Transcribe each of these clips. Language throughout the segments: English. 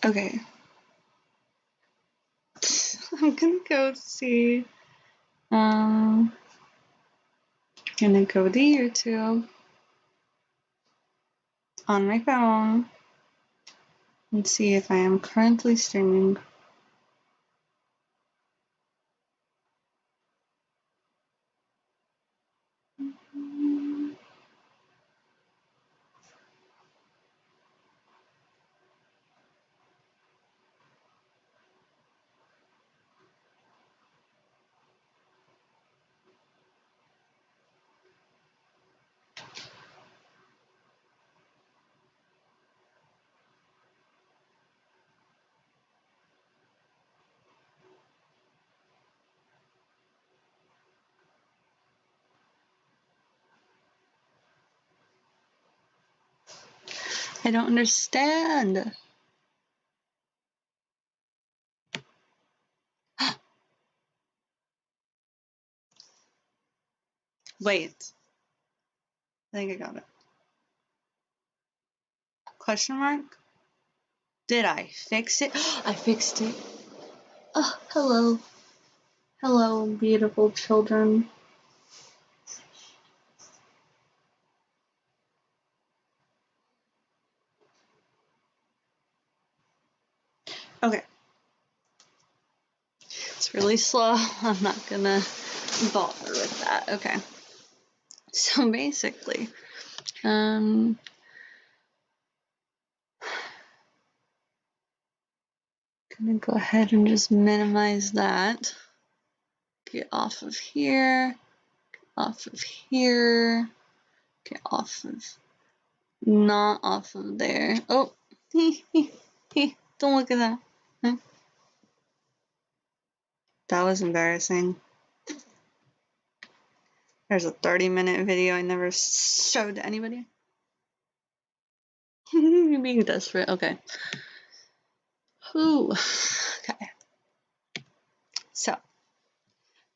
Okay. I'm gonna go see, gonna go to YouTube on my phone and see if I am currently streaming. I don't understand. Wait. I think I got it. Question mark? Did I fix it? I fixed it. Oh, hello. Hello, beautiful children. Okay. It's really slow. I'm not gonna bother with that. Okay. So basically, gonna go ahead and just minimize that. Get off of here. Get off of here. Get off of, not off of there. Oh, don't look at that. Huh? That was embarrassing. There's a 30-minute video I never showed to anybody. You're being desperate. Okay. Ooh. Okay. So,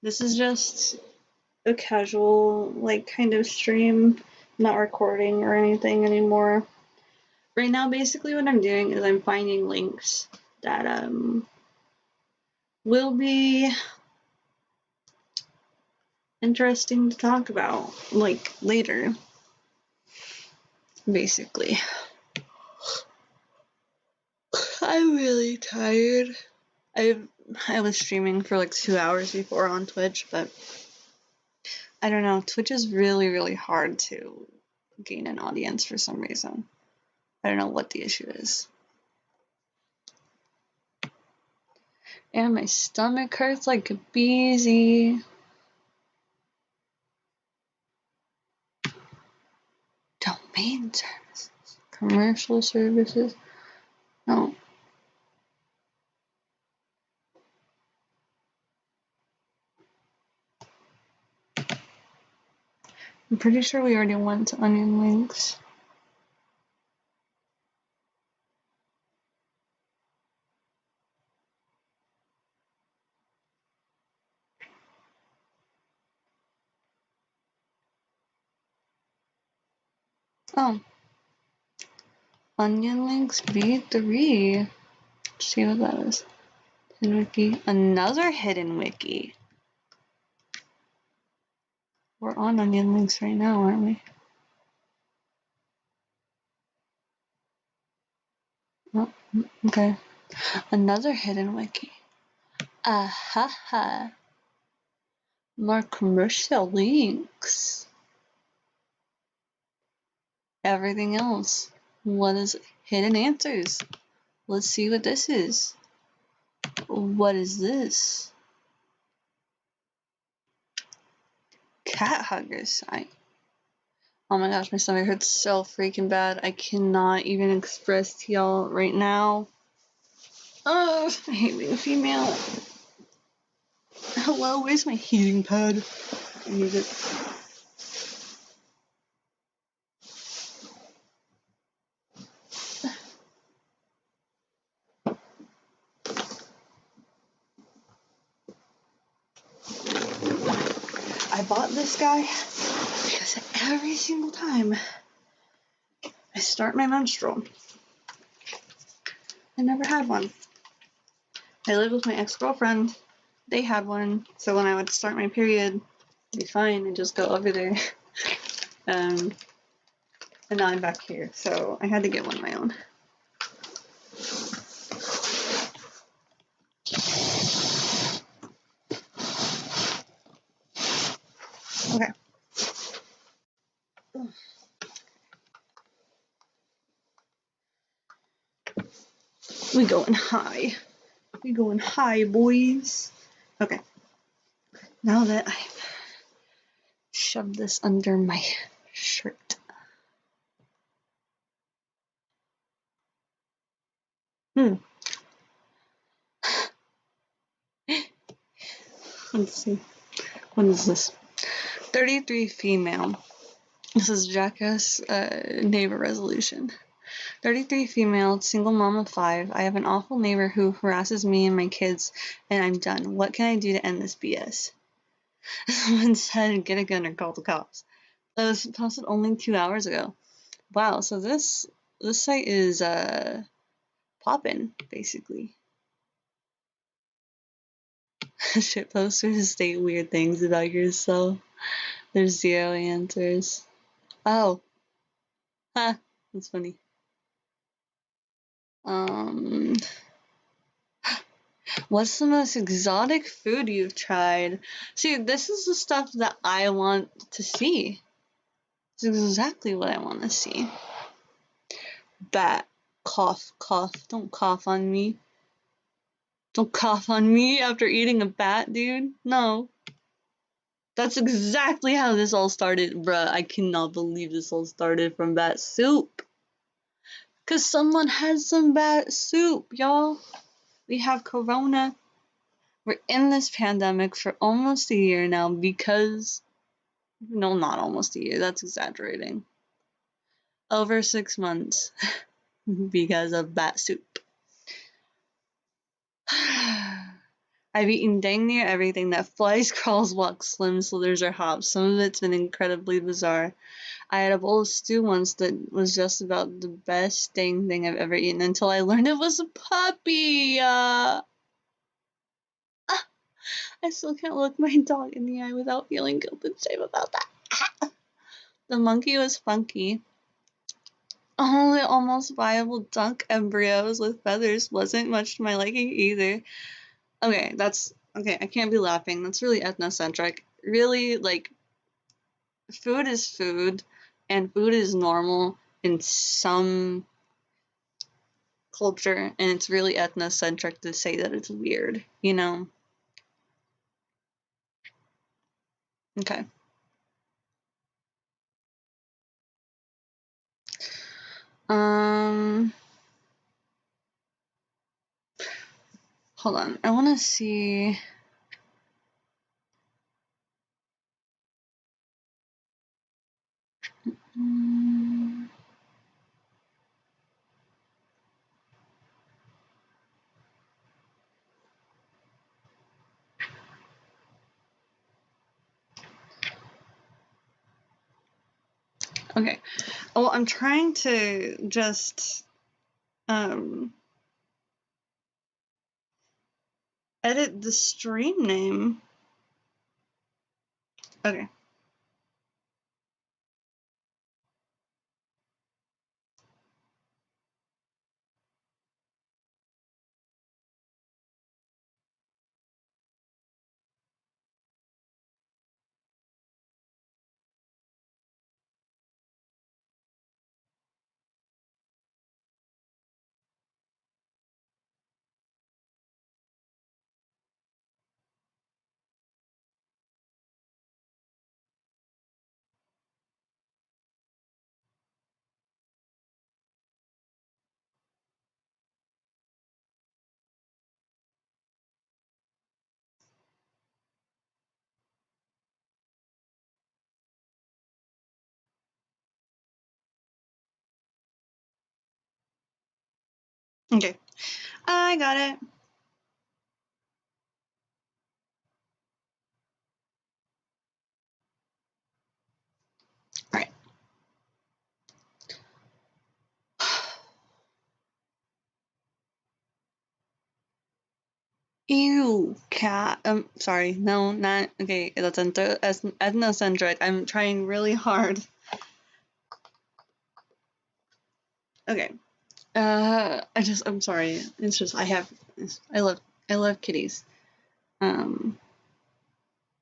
this is just a casual, like, kind of stream, not recording or anything anymore. Right now, basically what I'm doing is I'm finding links that, will be interesting to talk about, like, later. Basically. I'm really tired. I was streaming for like 2 hours before on Twitch, but I don't know. Twitch is really, really hard to gain an audience for some reason. I don't know what the issue is. And my stomach hurts like a beezy. Domain services. Commercial services. No. I'm pretty sure we already went to onion links. Oh. Onion links V3. Let's see what that is. Hidden wiki. Another hidden wiki. We're on onion links right now, aren't we? Oh, okay. Another hidden wiki. Ahaha. More commercial links. Everything else. What is it? Hidden answers? Let's see what this is. What is this? Cat hugger site. Oh my gosh, my stomach hurts so freaking bad. I cannot even express to y'all right now. Oh, I hate being female. Hello, where's my heating pad? I need it. I bought this guy because every single time I start my menstrual, I never had one. I lived with my ex-girlfriend. They had one, so when I would start my period, it'd be fine and just go over there. And now I'm back here, so I had to get one of my own. Okay. We going high. We going high, boys. Okay. Now that I've shoved this under my shirt. Let's see. What is this? 33 female. This is Jackass neighbor resolution. 33 female, single mom of 5. I have an awful neighbor who harasses me and my kids, and I'm done. What can I do to end this BS? Someone said, get a gun or call the cops. That was posted only 2 hours ago. Wow, so this site is poppin', basically. Shit posters state weird things about yourself. There's 0 answers. Oh. Huh. That's funny. What's the most exotic food you've tried? See, this is the stuff that I want to see. It's exactly what I want to see. Bat. Cough, cough. Don't cough on me. Don't cough on me after eating a bat, dude. No. That's exactly how this all started, bruh. I cannot believe this all started from bat soup. Cause someone had some bat soup, y'all. We have corona. We're in this pandemic for almost a year now because... No, not almost a year. That's exaggerating. Over 6 months because of bat soup. I've eaten dang near everything that flies, crawls, walks, swims, slithers, or hops. Some of it's been incredibly bizarre. I had a bowl of stew once that was just about the best dang thing I've ever eaten until I learned it was a puppy. I still can't look my dog in the eye without feeling guilt and shame about that. The monkey was funky. Oh, the almost viable duck embryos with feathers wasn't much to my liking either. Okay, I can't be laughing. That's really ethnocentric. Really, like, food is food, and food is normal in some culture, and it's really ethnocentric to say that it's weird, you know? Okay. Hold on. I want to see. Okay. Well, I'm trying to just edit the stream name. Okay. Okay. I got it. All right. Ew, cat. Sorry. No, not okay. That's ethnocentric. I'm trying really hard. Okay. I'm sorry. It's just I love kitties. Um,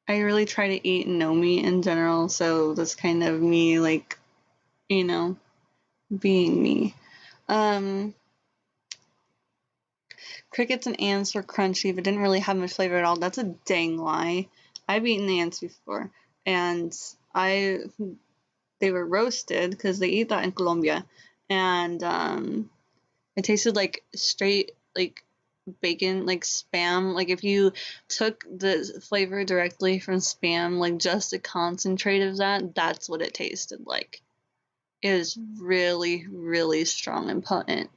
I really try to eat no meat in general, so that's kind of me, like, you know, being me. Um, Crickets and ants were crunchy, but didn't really have much flavor at all. That's a dang lie. I've eaten the ants before, and I they were roasted because they eat that in Colombia, and it tasted like straight like bacon, like spam. Like if you took the flavor directly from spam, like just a concentrate of that, that's what it tasted like. It is really, really strong and potent.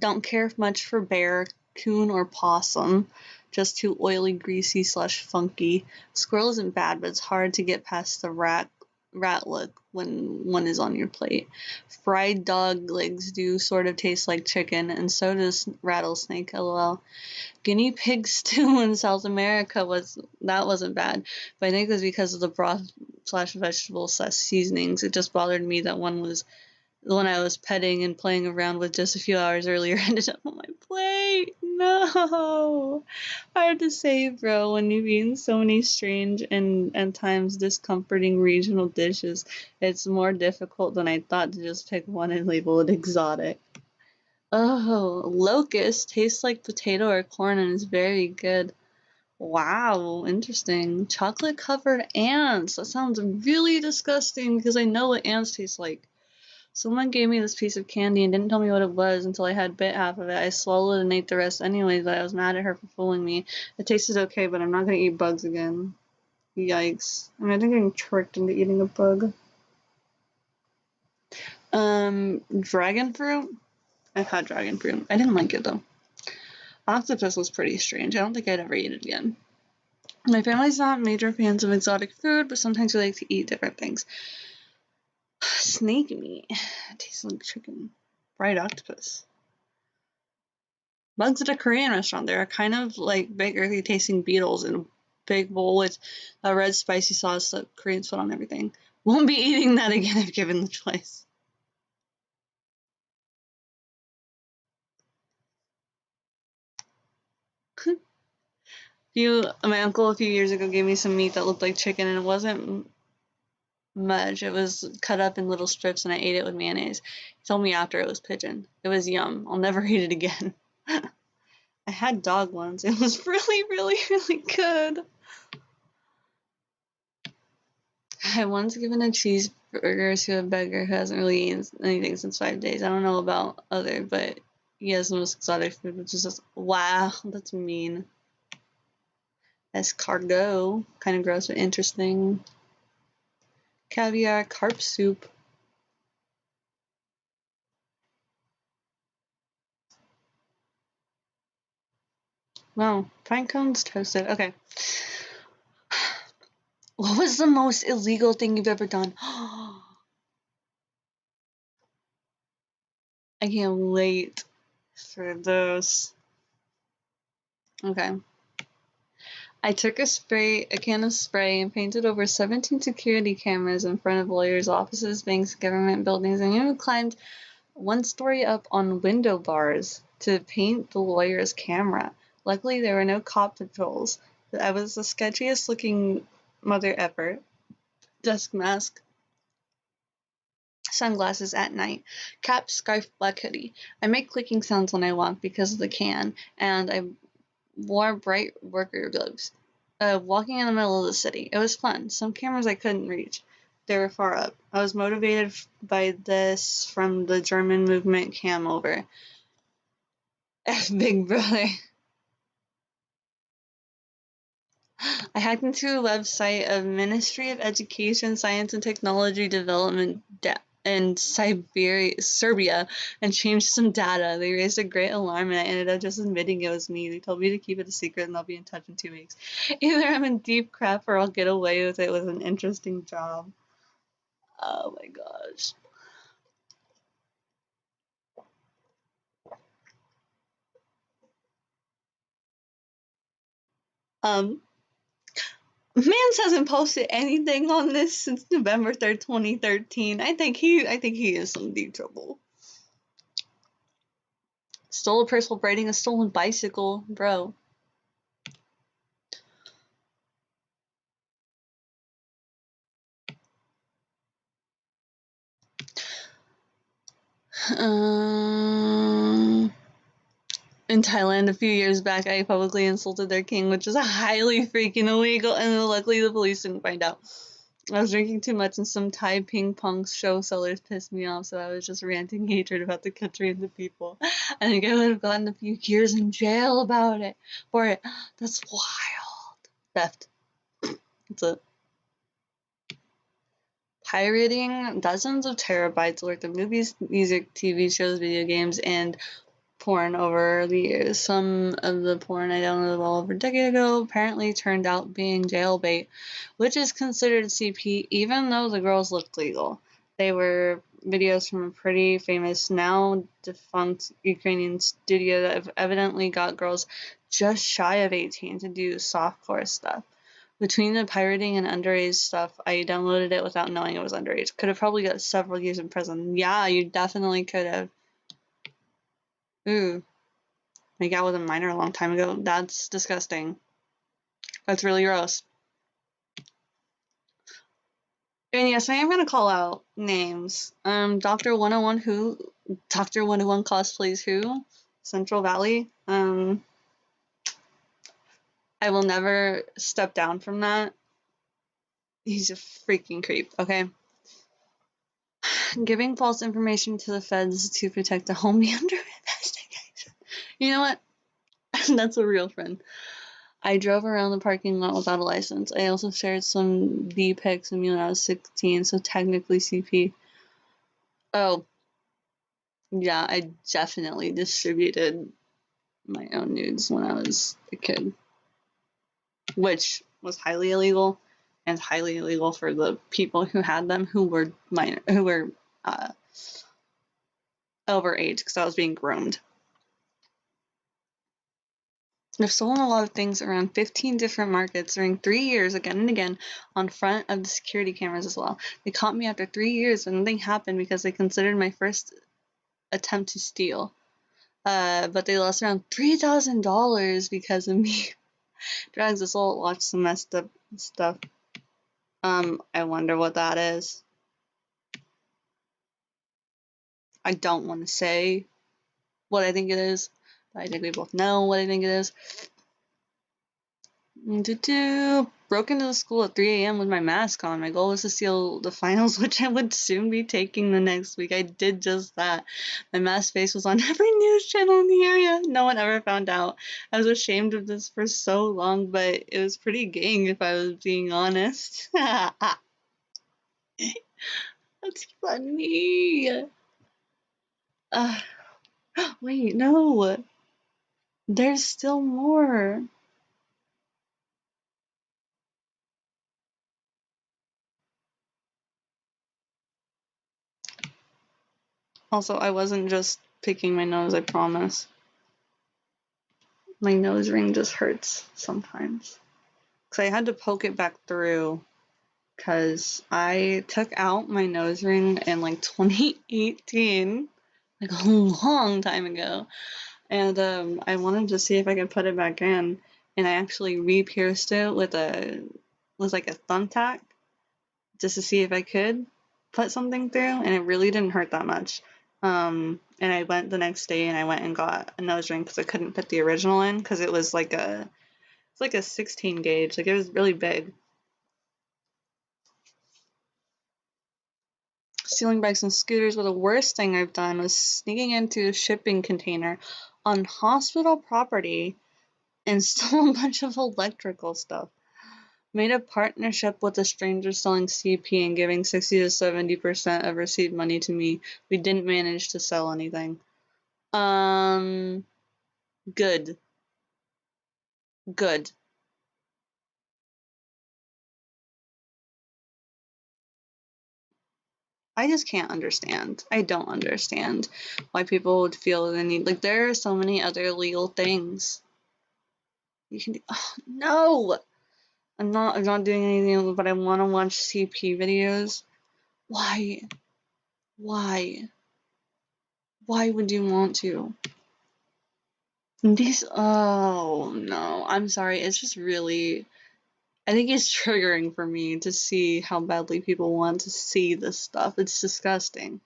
Don't care much for bear, coon, or possum. Just too oily, greasy slash funky. Squirrel isn't bad, but it's hard to get past the rat look when one is on your plate. Fried dog legs do sort of taste like chicken, and so does rattlesnake. LOL. Guinea pig stew in South America wasn't bad, but I think it was because of the broth slash vegetables slash seasonings. It just bothered me that one was the one I was petting and playing around with just a few hours earlier ended up on my plate. No. Hard to say, bro, when you've eaten so many strange and at times discomforting regional dishes. It's more difficult than I thought to just pick one and label it exotic. Oh, locust tastes like potato or corn and is very good. Wow, interesting. Chocolate covered ants. That sounds really disgusting because I know what ants taste like. Someone gave me this piece of candy and didn't tell me what it was until I had bit half of it. I swallowed and ate the rest anyways, but I was mad at her for fooling me. It tasted okay, but I'm not gonna eat bugs again. Yikes. I mean, I think I'm getting tricked into eating a bug. Dragon fruit? I've had dragon fruit. I didn't like it though. Octopus was pretty strange. I don't think I'd ever eat it again. My family's not major fans of exotic food, but sometimes we like to eat different things. Snake meat. It tastes like chicken. Fried octopus. Bugs at a Korean restaurant. They're kind of like big earthy tasting beetles in a big bowl with a red spicy sauce that Koreans put on everything. Won't be eating that again if given the choice. My uncle a few years ago gave me some meat that looked like chicken and it wasn't much. It was cut up in little strips and I ate it with mayonnaise. He told me after it was pigeon. It was yum. I'll never eat it again. I had dog once. It was really, really, really good. I once given a cheeseburger to a beggar who hasn't really eaten anything since 5 days. I don't know about other, but he has the most exotic food, which is just wow, that's mean. Escargot, kind of gross but interesting. Caviar, carp soup. Wow, pine cones toasted. Okay. What was the most illegal thing you've ever done? I can't wait for those. Okay. I took a can of spray and painted over 17 security cameras in front of lawyers' offices, banks, government buildings, and even climbed one story up on window bars to paint the lawyer's camera. Luckily, there were no cop patrols. I was the sketchiest looking mother ever. Desk mask, sunglasses at night, cap, scarf, black hoodie. I make clicking sounds when I walk because of the can, and I wore bright worker gloves. Walking in the middle of the city. It was fun. Some cameras I couldn't reach. They were far up. I was motivated by this from the German movement cam over. Big brother. I hacked into a website of Ministry of Education, Science and Technology Development in Serbia and changed some data. They raised a great alarm and I ended up just admitting it was me. They told me to keep it a secret and they'll be in touch in 2 weeks. Either I'm in deep crap or I'll get away with it with an interesting job. Oh my gosh. Mans hasn't posted anything on this since November 3rd, 2013. I think he is some deep trouble. Stole a purse while riding a stolen bicycle, bro. In Thailand a few years back, I publicly insulted their king, which is highly freaking illegal, and luckily the police didn't find out. I was drinking too much, and some Thai ping pong show sellers pissed me off, so I was just ranting hatred about the country and the people. I think I would have gotten a few years in jail for it. That's wild. Theft. That's it. Pirating dozens of terabytes worth of movies, music, TV shows, video games, and porn over the years. Some of the porn I downloaded well over a decade ago apparently turned out being jailbait, which is considered CP even though the girls looked legal. They were videos from a pretty famous, now defunct Ukrainian studio that have evidently got girls just shy of 18 to do softcore stuff. Between the pirating and underage stuff, I downloaded it without knowing it was underage. Could have probably got several years in prison. Yeah, you definitely could have. Ooh. My gal was a minor a long time ago. That's disgusting. That's really gross. And yes, I am gonna call out names. Dr. 101 Who, Dr. 101 cosplays Who, Central Valley. I will never step down from that. He's a freaking creep, okay? Giving false information to the feds to protect a homie under investigation. You know what? That's a real friend. I drove around the parking lot without a license. I also shared some B pics of me when I was 16, so technically CP. Oh, yeah, I definitely distributed my own nudes when I was a kid, which was highly illegal, and highly illegal for the people who had them who were minor, who were overage, because I was being groomed. I've stolen a lot of things around 15 different markets during 3 years, again and again, on front of the security cameras as well. They caught me after 3 years, and nothing happened because they considered my first attempt to steal. But they lost around $3,000 because of me. Drugs, assault, watch some messed up stuff. I wonder what that is. I don't want to say what I think it is, but I think we both know what I think it is. Broke into the school at 3 a.m. with my mask on. My goal was to steal the finals, which I would soon be taking the next week. I did just that. My mask face was on every news channel in the area. No one ever found out. I was ashamed of this for so long, but it was pretty gang if I was being honest. That's funny. Wait, no. There's still more. Also, I wasn't just picking my nose, I promise. My nose ring just hurts sometimes. Because I had to poke it back through because I took out my nose ring in like 2018, like a long time ago. And I wanted to see if I could put it back in. And I actually re-pierced it with like a thumbtack just to see if I could put something through, and it really didn't hurt that much. And I went the next day and I went and got a nose ring because I couldn't fit the original in because it was like a 16 gauge, like it was really big. Stealing bikes and scooters, but the worst thing I've done was sneaking into a shipping container on hospital property and stole a bunch of electrical stuff. Made a partnership with a stranger selling CP and giving 60 to 70% of received money to me. We didn't manage to sell anything. Good. Good. I just can't understand. I don't understand why people would feel the need. Like, there are so many other legal things. You can do, oh, no! I'm not doing anything, but I want to watch CP videos. Why? Why? Why would you want to? These, oh no, I'm sorry, it's just really, I think it's triggering for me to see how badly people want to see this stuff. It's disgusting.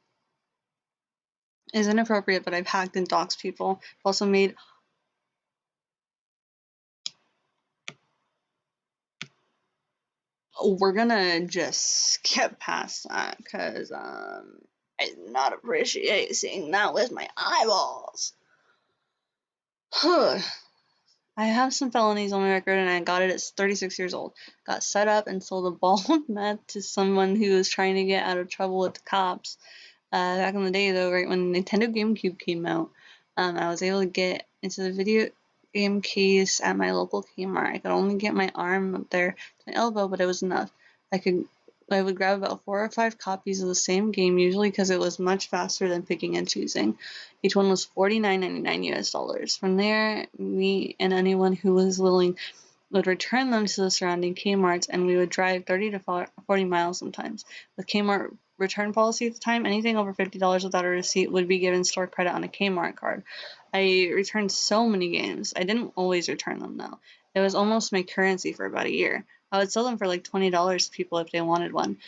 It's inappropriate, but I've hacked and doxed people. I've also made, we're gonna just skip past that, because, I did not appreciate seeing that with my eyeballs. I have some felonies on my record, and I got it at 36 years old. Got set up and sold a ball of meth to someone who was trying to get out of trouble with the cops. Back in the day, though, right when Nintendo GameCube came out, I was able to get into the video game case at my local Kmart. I could only get my arm up there to my elbow, but it was enough. I would grab about 4 or 5 copies of the same game, usually because it was much faster than picking and choosing. Each one was $49.99 US. From there, me and anyone who was willing would return them to the surrounding Kmarts, and we would drive 30 to 40 miles sometimes. With Kmart return policy at the time, anything over $50 without a receipt would be given store credit on a Kmart card. I returned so many games. I didn't always return them, though. It was almost my currency for about a year. I would sell them for like $20 to people if they wanted one.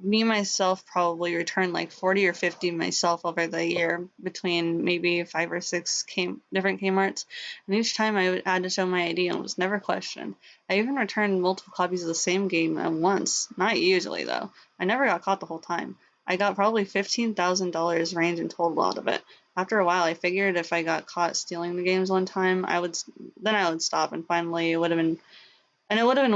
Me myself probably returned like 40 or 50 myself over the year between maybe 5 or 6 different Kmarts, and each time I had to show my ID and was never questioned. I even returned multiple copies of the same game at once, not usually though. I never got caught the whole time. I got probably $15,000 range in total out of it. After a while, I figured if I got caught stealing the games one time, I would stop, and finally it would have been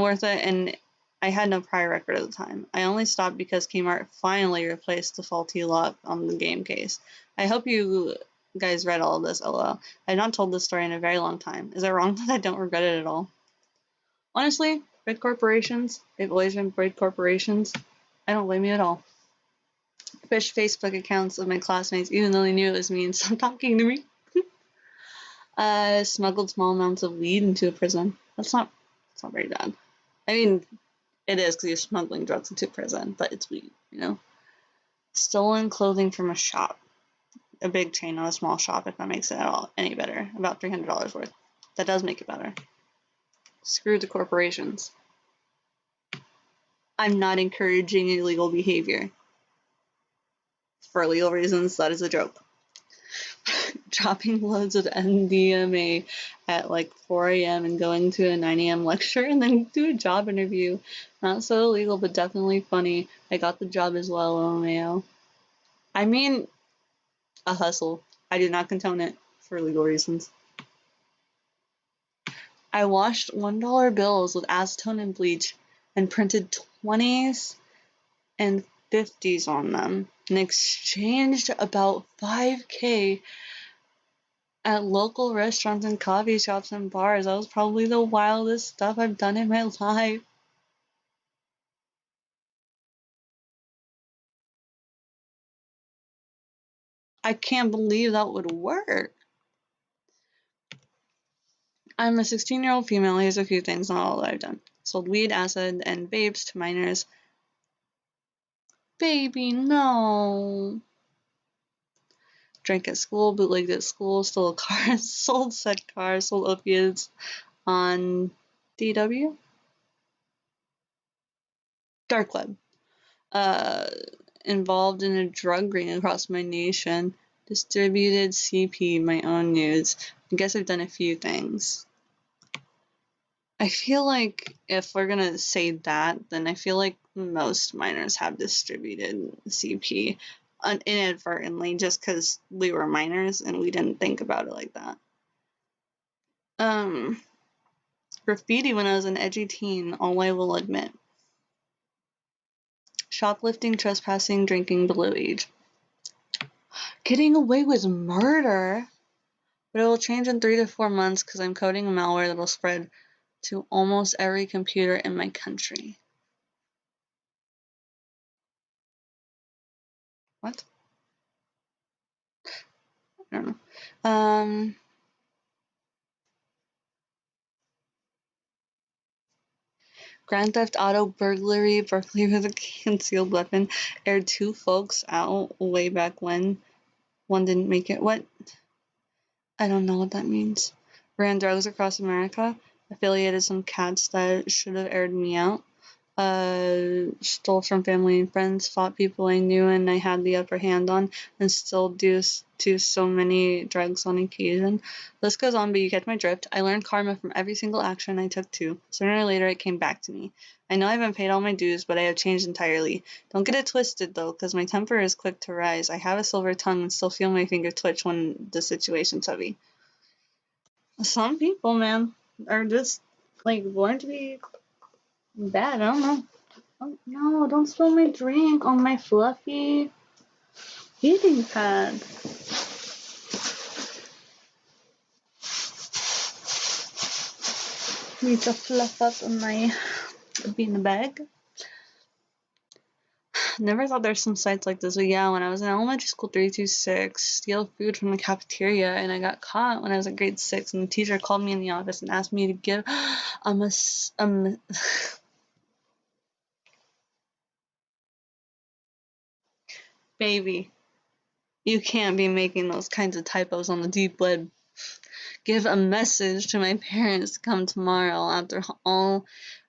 worth it, and I had no prior record at the time. I only stopped because Kmart finally replaced the faulty lock on the game case. I hope you guys read all of this, lol. I've not told this story in a very long time. Is it wrong that I don't regret it at all? Honestly, big corporations, they've always been big corporations. I don't blame you at all. Fish Facebook accounts of my classmates, even though they knew it was me, and stopped talking to me. Smuggled small amounts of weed into a prison. That's not very bad. I mean, it is because you're smuggling drugs into prison, but it's weed, you know? Stolen clothing from a shop. A big chain, not a small shop, if that makes it at all any better. About $300 worth. That does make it better. Screw the corporations. I'm not encouraging illegal behavior. For legal reasons, that is a joke. Dropping loads of MDMA at like 4 a.m. and going to a 9 a.m. lecture and then do a job interview. Not so illegal, but definitely funny. I got the job as well, LMAO. I mean, a hustle. I do not condone it for legal reasons. I washed $1 bills with acetone and bleach and printed 20s and 50s on them and exchanged about 5K at local restaurants and coffee shops and bars. That was probably the wildest stuff I've done in my life. I can't believe that would work. I'm a 16-year-old female. Here's a few things, not all that I've done. Sold weed, acid, and vapes to minors. Baby, no. Drank at school, bootlegged at school, stole cars, sold said cars, sold opiates on DW? Dark web. Uh, Involved in a drug ring across my nation. Distributed CP, my own news. I guess I've done a few things. I feel like if we're gonna say that, then I feel like most minors have distributed CP inadvertently just because we were minors and we didn't think about it like that. Graffiti when I was an edgy teen, all I will admit. Shoplifting, trespassing, drinking below age. Getting away with murder? But it will change in 3 to 4 months because I'm coding a malware that will spread to almost every computer in my country. What? I don't know. Grand Theft Auto burglary with a concealed weapon, aired 2 folks out way back when. One didn't make it. What? I don't know what that means. Ran drugs across America. Affiliated some cats that should have aired me out. Stole from family and friends. Fought people I knew and I had the upper hand on. And still do so many drugs on occasion. List goes on, but you get my drift. I learned karma from every single action I took too. Sooner or later it came back to me. I know I haven't paid all my dues, but I have changed entirely. Don't get it twisted though, because my temper is quick to rise. I have a silver tongue and still feel my finger twitch when the situation's heavy. Some people, man, are just like born to be bad. I don't know. Oh, no, don't spill my drink on my fluffy heating pad. Need to fluff up my bean bag. Never thought there's some sites like this, but yeah, when I was in elementary school, 326, steal food from the cafeteria, and I got caught when I was in grade 6, and the teacher called me in the office and asked me to give baby, you can't be making those kinds of typos on the deep web. Give a message to my parents to come tomorrow after all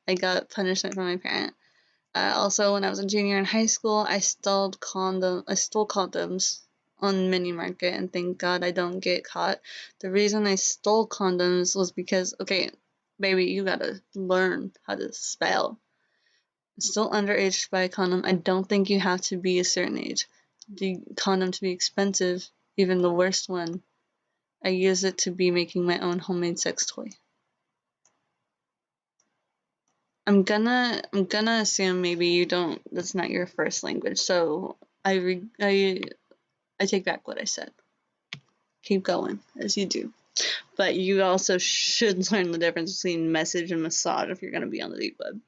I got punishment from my parent. Also, when I was a junior in high school, I stole condoms on Mini Market, and thank God I don't get caught. The reason I stole condoms was because, okay, baby, you gotta learn how to spell. Still underage to buy a condom. I don't think you have to be a certain age. The condom to be expensive, even the worst one. I use it to be making my own homemade sex toy. I'm gonna assume maybe you don't. That's not your first language, so I take back what I said. Keep going as you do, but you also should learn the difference between message and massage if you're gonna be on the deep web.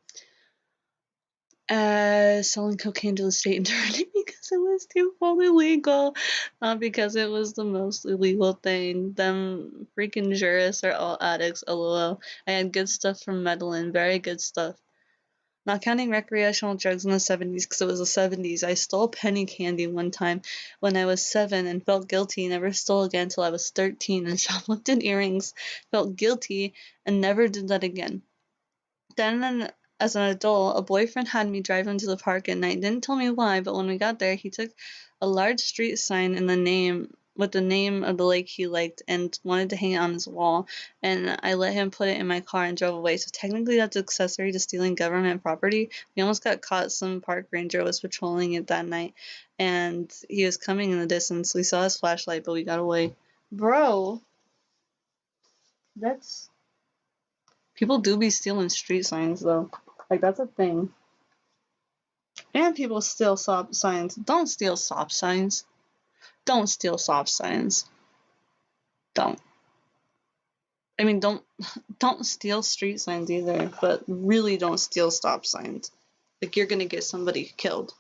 Selling cocaine to the state internally because it was too fully illegal, not because it was the most illegal thing. Them freaking jurists are all addicts, lol. I had good stuff from Medellin, very good stuff. Not counting recreational drugs in the 70s because it was the 70s. I stole penny candy one time when I was 7 and felt guilty. Never stole again until I was 13 and shoplifted earrings. Felt guilty and never did that again. Then, as an adult, a boyfriend had me drive him to the park at night. Didn't tell me why, but when we got there, he took a large street sign with the name of the lake he liked and wanted to hang it on his wall. And I let him put it in my car and drove away. So technically, that's accessory to stealing government property. We almost got caught. Some park ranger was patrolling it that night, and he was coming in the distance. We saw his flashlight, but we got away. Bro, that's people do be stealing street signs though. Like that's a thing. And people steal stop signs. Don't steal stop signs. Don't steal stop signs. Don't. I mean, don't steal street signs either, but really don't steal stop signs. Like you're gonna get somebody killed.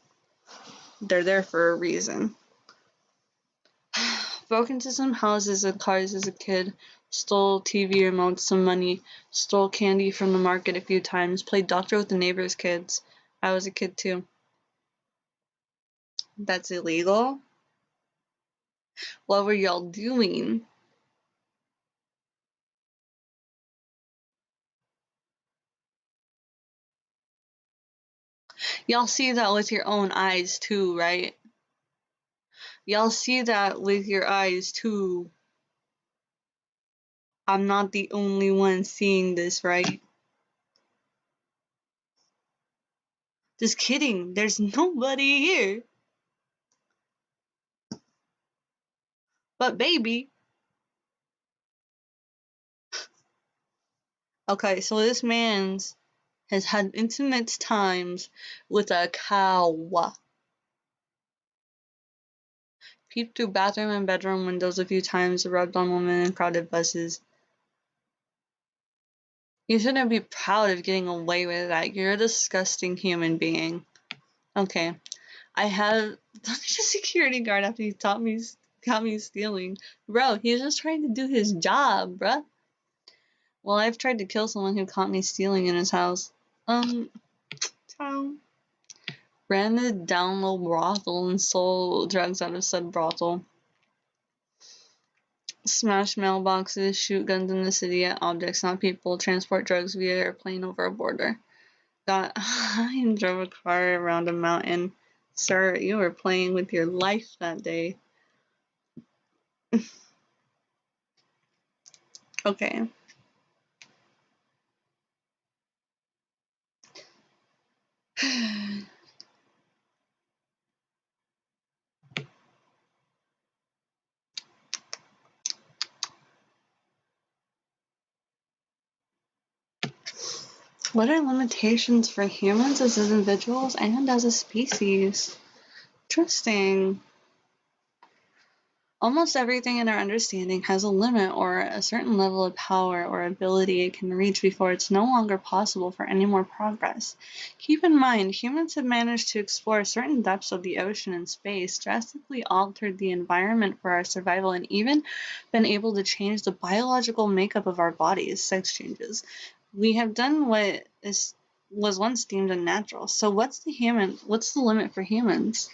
They're there for a reason. Broke into some houses and cars as a kid. Stole TV remotes, some money. Stole candy from the market a few times. Played doctor with the neighbor's kids. I was a kid too. That's illegal? What were y'all doing? Y'all see that with your own eyes too, right? Y'all see that with your eyes too. I'm not the only one seeing this, right? Just kidding. There's nobody here. But baby. Okay, so this man's has had intimate times with a cow. Peeped through bathroom and bedroom windows a few times, rubbed on women in crowded buses. You shouldn't be proud of getting away with that. You're a disgusting human being. Okay. I had a security guard after he got me stealing. Bro, he's just trying to do his job, bruh. Well, I've tried to kill someone who caught me stealing in his house. So ran a down low brothel and sold drugs out of said brothel. Smash mailboxes, shoot guns in the city at objects, not people, transport drugs via airplane over a border. Got high and drove a car around a mountain. Sir, you were playing with your life that day. Okay. What are limitations for humans as individuals and as a species? Interesting. Almost everything in our understanding has a limit or a certain level of power or ability it can reach before it's no longer possible for any more progress. Keep in mind, humans have managed to explore certain depths of the ocean and space, drastically altered the environment for our survival, and even been able to change the biological makeup of our bodies, sex changes. We have done what was once deemed unnatural. So what's the limit for humans?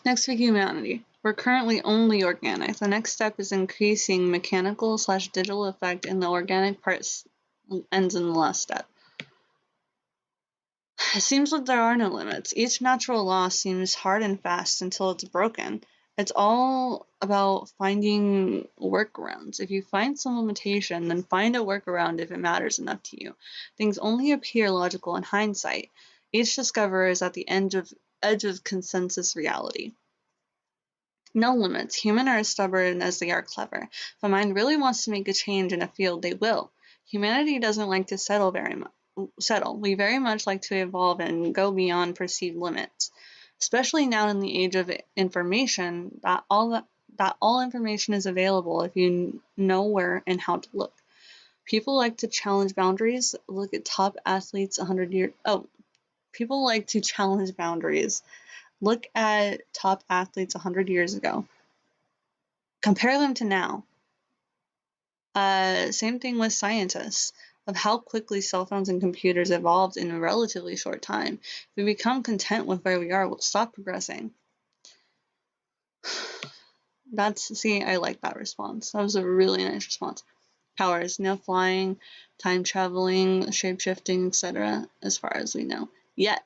Next for humanity. We're currently only organic. The next step is increasing mechanical/digital effect, and the organic part ends in the last step. It seems that there are no limits. Each natural law seems hard and fast until it's broken. It's all about finding workarounds. If you find some limitation, then find a workaround if it matters enough to you. Things only appear logical in hindsight. Each discoverer is at the edge of consensus reality. No limits. Humans are as stubborn as they are clever. If a mind really wants to make a change in a field, they will. Humanity doesn't like to settle very much. We very much like to evolve and go beyond perceived limits. Especially now in the age of information, that all information is available if you know where and how to look. People like to challenge boundaries. Look at top athletes 100 years. Oh, people like to challenge boundaries. Look at top athletes 100 years ago. Compare them to now. Same thing with scientists, of how quickly cell phones and computers evolved in a relatively short time. If we become content with where we are, we'll stop progressing. I like that response. That was a really nice response. Powers, no flying, time traveling, shape shifting, etc., as far as we know. Yet,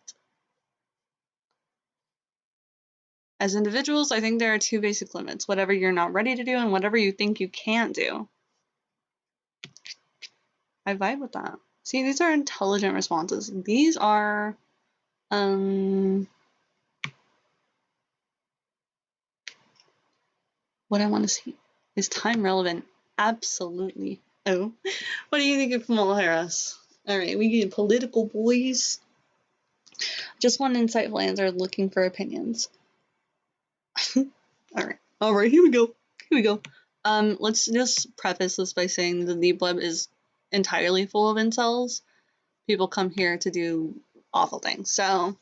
as individuals, I think there are two basic limits: whatever you're not ready to do and whatever you think you can't do. I vibe with that. See, these are intelligent responses. These are, what I want to see. Is time relevant? Absolutely. Oh, what do you think of Kamala Harris? All right, we get political boys. Just one insightful answer, looking for opinions. All right, here we go. Let's just preface this by saying the deep web is entirely full of incels. People come here to do awful things. So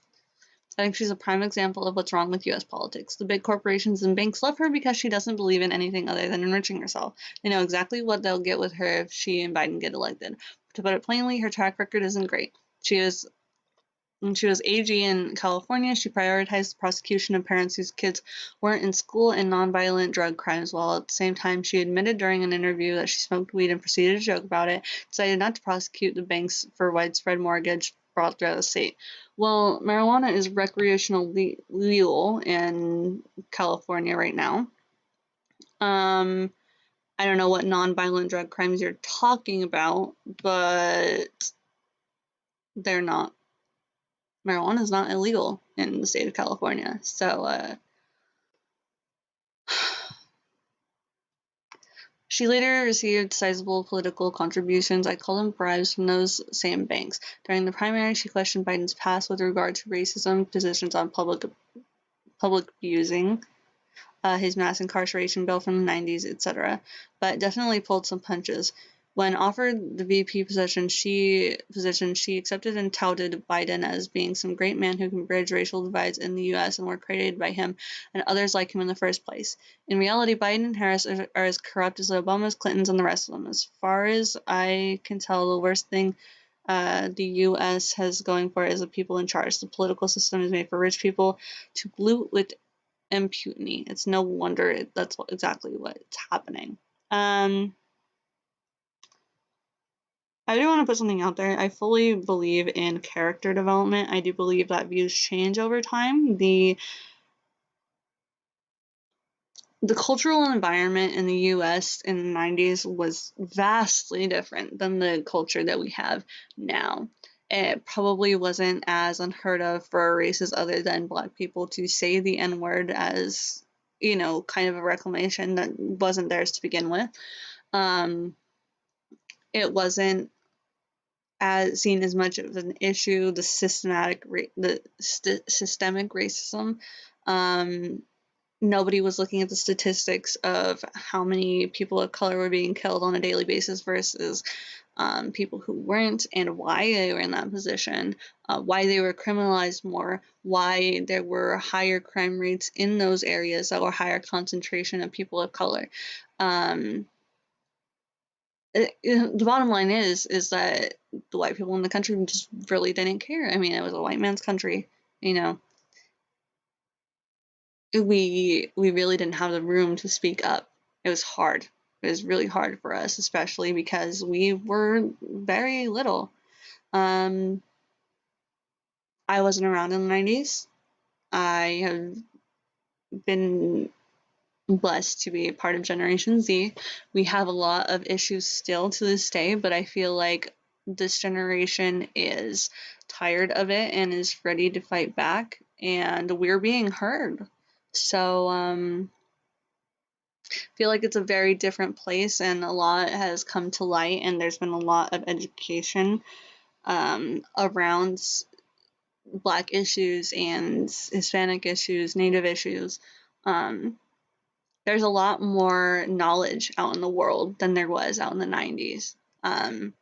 I think she's a prime example of what's wrong with US politics. The big corporations and banks love her because she doesn't believe in anything other than enriching herself. They know exactly what they'll get with her if she and Biden get elected. To put it plainly, her track record isn't great. When she was AG in California, she prioritized the prosecution of parents whose kids weren't in school and nonviolent drug crimes, while at the same time she admitted during an interview that she smoked weed and proceeded to joke about it, decided not to prosecute the banks for widespread mortgage fraud throughout the state. Well, marijuana is recreational legal in California right now. I don't know what nonviolent drug crimes you're talking about, but they're not. Marijuana is not illegal in the state of California. So, she later received sizable political contributions, I call them bribes, from those same banks. During the primary, she questioned Biden's past with regard to racism, positions on public abusing, his mass incarceration bill from the 90s, etc., but definitely pulled some punches. When offered the VP position, she accepted and touted Biden as being some great man who can bridge racial divides in the U.S. and were created by him and others like him in the first place. In reality, Biden and Harris are as corrupt as the Obamas, Clintons, and the rest of them. As far as I can tell, the worst thing the U.S. has going for it is the people in charge. The political system is made for rich people to loot with impunity. It's no wonder that's exactly what's happening. I do want to put something out there. I fully believe in character development. I do believe that views change over time. The cultural environment in the US in the 90s was vastly different than the culture that we have now. It probably wasn't as unheard of for races other than Black people to say the N word as, kind of a reclamation that wasn't theirs to begin with. It wasn't as seen as much of an issue. The systemic racism. Nobody was looking at the statistics of how many people of color were being killed on a daily basis versus people who weren't, and why they were in that position, why they were criminalized more, why there were higher crime rates in those areas that were higher concentration of people of color. The bottom line is that the white people in the country just really didn't care. I mean, it was a white man's country, we really didn't have the room to speak up. It was hard. It was really hard for us, especially because we were very little. I wasn't around in the 90s. I have been blessed to be a part of Generation Z. We have a lot of issues still to this day, but I feel like this generation is tired of it and is ready to fight back, and we're being heard. So, I feel like it's a very different place, and a lot has come to light, and there's been a lot of education around Black issues and Hispanic issues, Native issues. There's a lot more knowledge out in the world than there was out in the 90s. And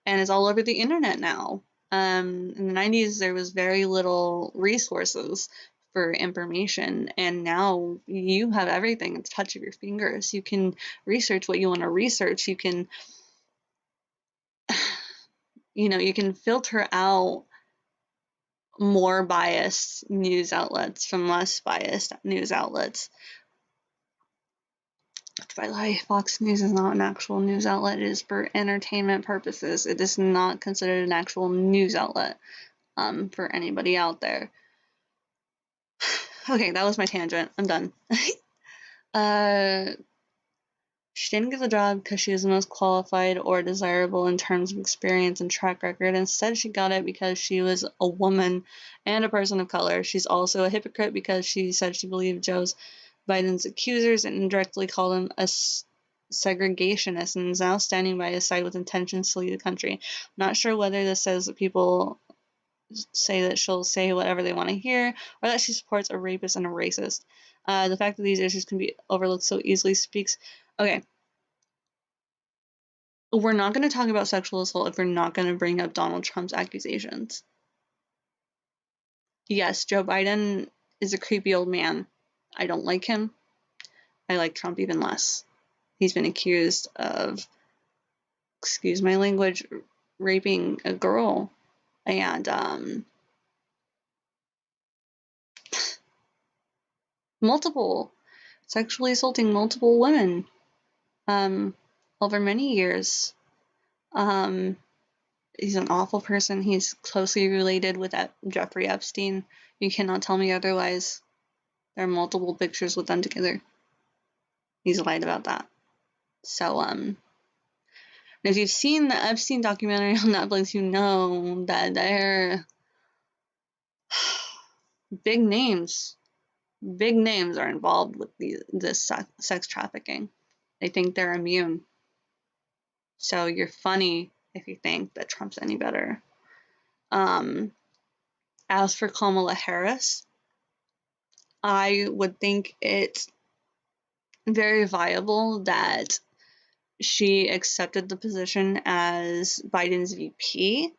it's all over the internet now. In the 90s, there was very little resources for information, and now you have everything at the touch of your fingers. You can research what you want to research. You can, you can filter out more biased news outlets from less biased news outlets. By the way, Fox News is not an actual news outlet. It is for entertainment purposes. It is not considered an actual news outlet for anybody out there. Okay, that was my tangent. I'm done. She didn't get the job because she was the most qualified or desirable in terms of experience and track record. Instead, she got it because she was a woman and a person of color. She's also a hypocrite because she said she believed Joe's Biden's accusers and indirectly called him a segregationist and is now standing by his side with intentions to lead the country. I'm not sure whether this says that people say that she'll say whatever they want to hear or that she supports a rapist and a racist. The fact that these issues can be overlooked so easily speaks. Okay. We're not going to talk about sexual assault if we're not going to bring up Donald Trump's accusations. Yes, Joe Biden is a creepy old man. I don't like him. I like Trump even less. He's been accused of, excuse my language, raping a girl and sexually assaulting multiple women over many years. He's an awful person. He's closely related with Jeffrey Epstein. You cannot tell me otherwise. There are multiple pictures with them together. He's lied about that. So, if you've seen the Epstein documentary on Netflix, you know that they're big names are involved with this sex trafficking. They think they're immune. So you're funny if you think that Trump's any better. As for Kamala Harris, I would think it's very viable that she accepted the position as Biden's VP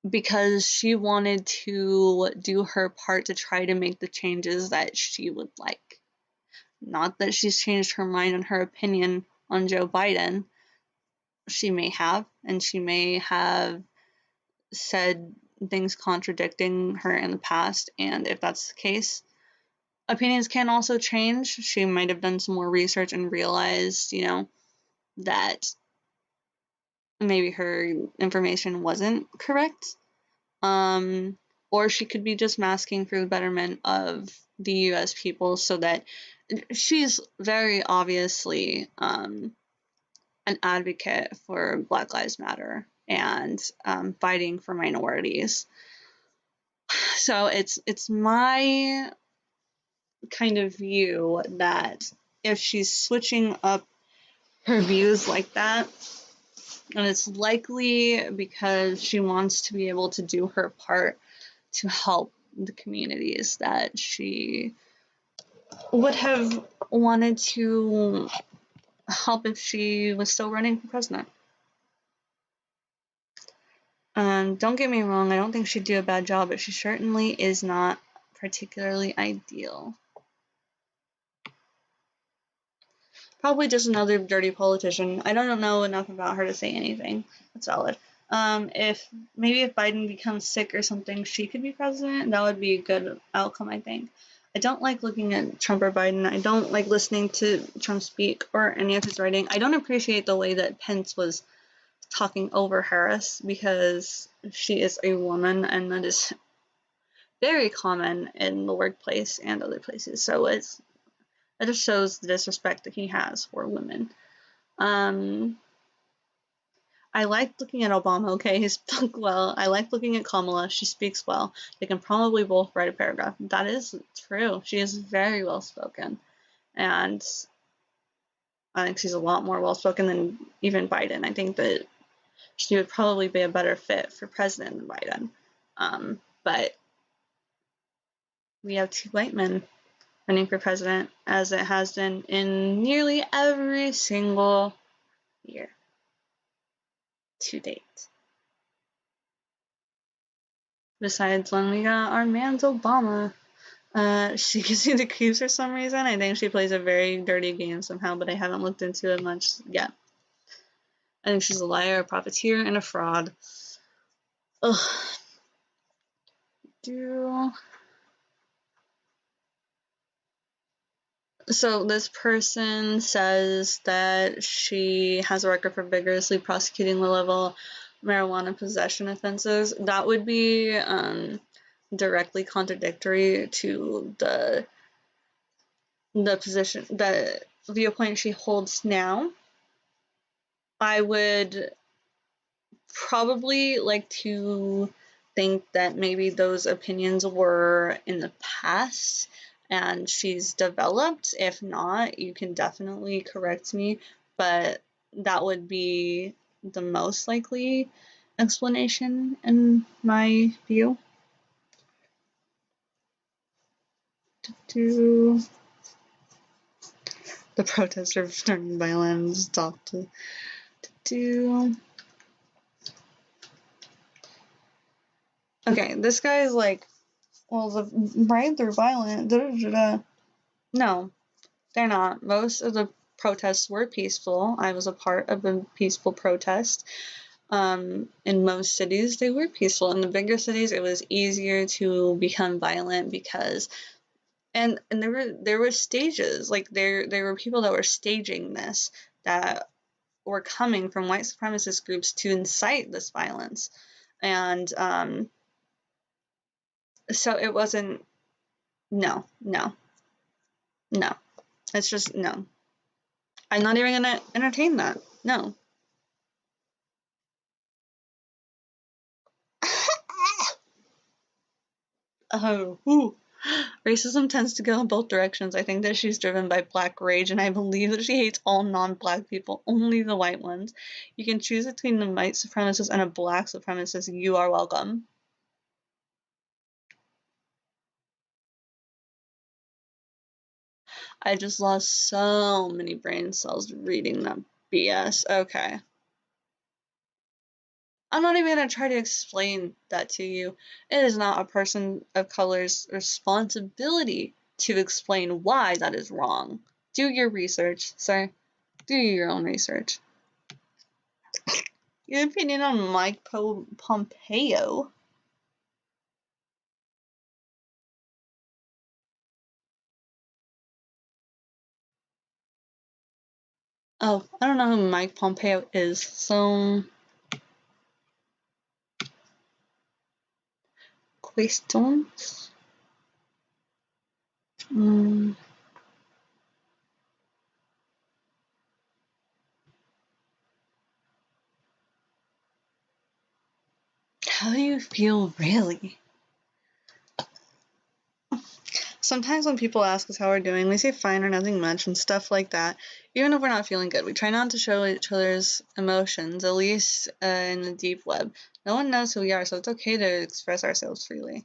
because she wanted to do her part to try to make the changes that she would like. Not that she's changed her mind on her opinion on Joe Biden. She may have, and she may have said things contradicting her in the past, and if that's the case, opinions can also change. She might have done some more research and realized, that maybe her information wasn't correct. Or she could be just masking for the betterment of the US people, so that she's very obviously an advocate for Black Lives Matter and fighting for minorities. So it's my kind of view that if she's switching up her views like that, and it's likely because she wants to be able to do her part to help the communities that she would have wanted to help if she was still running for president. Don't get me wrong, I don't think she'd do a bad job, but she certainly is not particularly ideal. Probably just another dirty politician. I don't know enough about her to say anything that's valid. If Biden becomes sick or something, she could be president. That would be a good outcome, I think. I don't like looking at Trump or Biden. I don't like listening to Trump speak or any of his writing. I don't appreciate the way that Pence was talking over Harris because she is a woman, and that is very common in the workplace and other places. So it just shows the disrespect that he has for women. I like looking at Obama, okay, he spoke well. I like looking at Kamala, she speaks well. They can probably both write a paragraph. That is true. She is very well spoken. And I think she's a lot more well spoken than even Biden. I think that she would probably be a better fit for president than Biden. But we have two white men running for president, as it has been in nearly every single year to date. Besides when we got our man's Obama. She gives me the creeps for some reason. I think she plays a very dirty game somehow, but I haven't looked into it much yet. I think she's a liar, a profiteer, and a fraud. Ugh. So this person says that she has a record for vigorously prosecuting low-level marijuana possession offenses. That would be directly contradictory to the position, the viewpoint she holds now. I would probably like to think that maybe those opinions were in the past and she's developed. If not, you can definitely correct me, but that would be the most likely explanation in my view. The protesters turning violent. Stop to Okay, this guy is like, well, they're violent. No, they're not. Most of the protests were peaceful. I was a part of a peaceful protest. In most cities, they were peaceful. In the bigger cities, it was easier to become violent because, and there were stages. Like there were people that were staging this, that were coming from white supremacist groups to incite this violence, and so it wasn't. No. It's just no. I'm not even gonna entertain that. No. Oh, racism tends to go in both directions. I think that she's driven by black rage, and I believe that she hates all non-black people, only the white ones. You can choose between a white supremacist and a black supremacist. You are welcome. I just lost so many brain cells reading that BS. Okay. I'm not even going to try to explain that to you. It is not a person of color's responsibility to explain why that is wrong. Do your research, sir. Do your own research. Your opinion on Mike Pompeo? Oh, I don't know who Mike Pompeo is, so... Questions? How do you feel, really? Sometimes when people ask us how we're doing, we say fine or nothing much and stuff like that. Even if we're not feeling good, we try not to show each other's emotions, at least in the deep web. No one knows who we are, so it's okay to express ourselves freely.